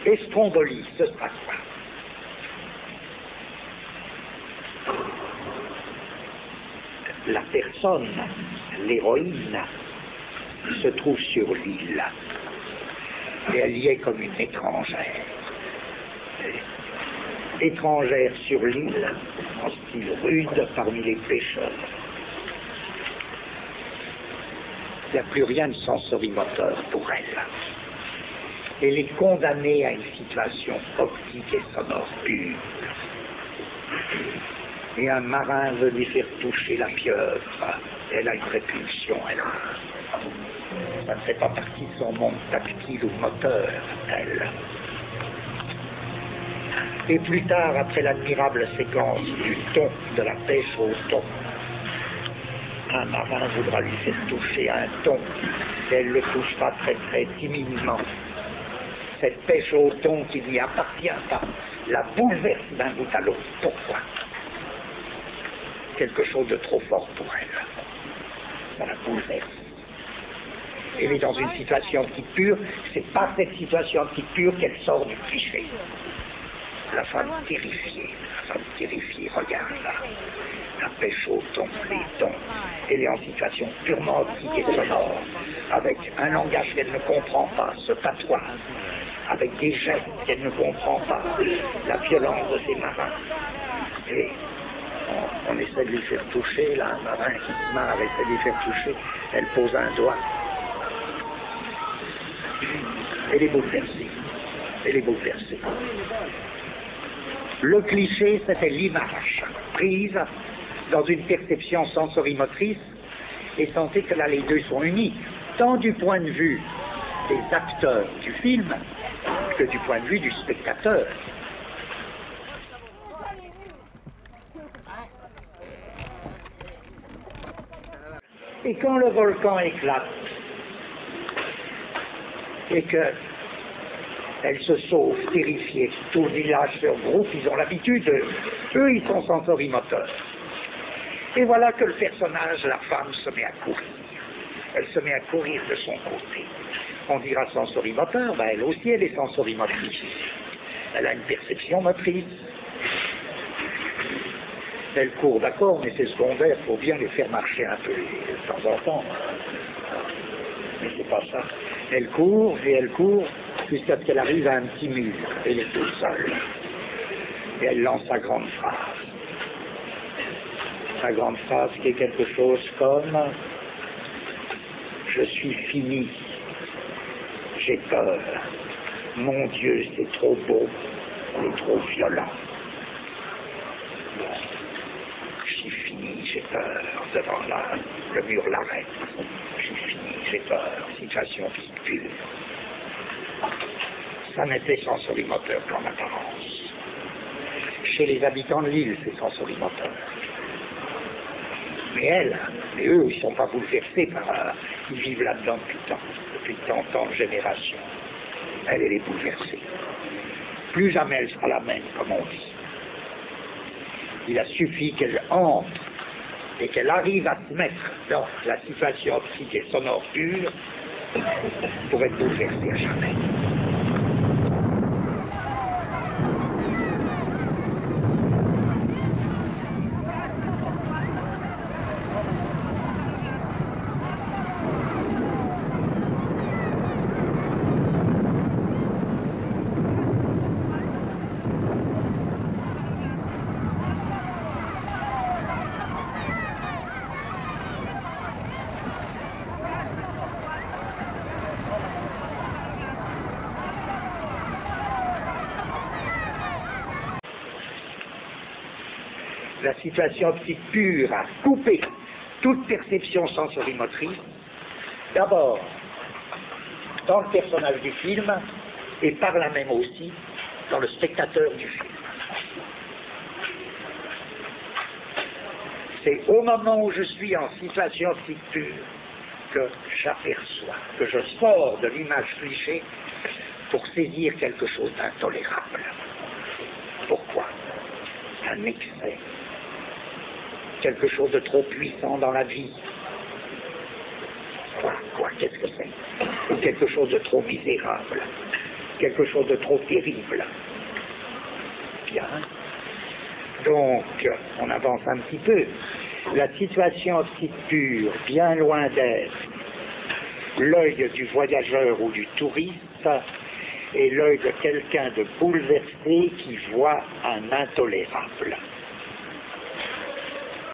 Et Stromboli, ce sera quoi? La personne, l'héroïne, se trouve sur l'île. Et elle y est comme une étrangère. Étrangère sur l'île, en style rude parmi les pêcheurs. Il n'y a plus rien de sensorimoteur pour elle. Elle est condamnée à une situation optique et sonore pure. Et un marin veut lui faire toucher la pieuvre. Elle a une répulsion, elle. Ça ne fait pas partie de son monde tactile ou moteur, elle. Et plus tard, après l'admirable séquence du thon, de la pêche au thon, un marin voudra lui faire toucher un thon, et elle le touchera très très timidement. Cette pêche au thon qui ne lui appartient pas, la bouleverse d'un bout à l'autre. Pourquoi? Quelque chose de trop fort pour elle. Ça la bouleverse. Elle est dans une situation optique pure, c'est pas cette situation optique pure qu'elle sort du cliché. La femme terrifiée, regarde là, la pêche au thon, les thons. Elle est en situation purement optique et sonore, avec un langage qu'elle ne comprend pas, ce patois, avec des gestes qu'elle ne comprend pas, la violence de ces marins. Et on essaie de lui faire toucher, là, un marin qui se marre, essaie de lui faire toucher, elle pose un doigt. Elle est bouleversée. Elle est bouleversée. Le cliché, c'était l'image prise dans une perception sensorimotrice, et sensé que là les deux sont unis, tant du point de vue des acteurs du film que du point de vue du spectateur. Et quand le volcan éclate, et que elle se sauve, terrifiée, tout le village se regroupe, ils ont l'habitude, eux ils sont sensorimoteurs. Et voilà que le personnage, la femme, se met à courir. Elle se met à courir de son côté. On dira sensorimoteur, ben elle aussi elle est sensorimotrice. Elle a une perception motrice. Elle court, d'accord, mais c'est secondaire, il faut bien les faire marcher un peu de temps en temps. Mais c'est pas ça. Elle court jusqu'à ce qu'elle arrive à un petit mur. Elle est toute seule. Et elle lance sa grande phrase. Sa grande phrase qui est quelque chose comme « Je suis fini. J'ai peur. Mon Dieu, c'est trop beau. C'est trop violent. Je suis fini, j'ai peur. Devant le mur l'arrête. Je suis fini, j'ai peur. Situation pure. Ça n'était sensorimoteur qu'en apparence. Chez les habitants de l'île, c'est sensorimoteur. Mais eux, ils ne sont pas bouleversés par... ils vivent là-dedans depuis tant de générations. Elle est bouleversée. Plus jamais elle sera la même, comme on dit. Il a suffi qu'elle entre et qu'elle arrive à se mettre dans la situation optique et sonore pure pour être bouleversée à jamais. La situation optique pure a coupé toute perception sensorimotrice, d'abord dans le personnage du film et par là même aussi dans le spectateur du film. C'est au moment où je suis en situation optique pure que j'aperçois, que je sors de l'image cliché pour saisir quelque chose d'intolérable. Pourquoi? Un excès. Quelque chose de trop puissant dans la vie. Quoi, qu'est-ce que c'est? Ou quelque chose de trop misérable. quelque chose de trop terrible. Bien. Donc, on avance un petit peu. La situation optique pure, bien loin d'être l'œil du voyageur ou du touriste, est l'œil de quelqu'un de bouleversé qui voit un intolérable.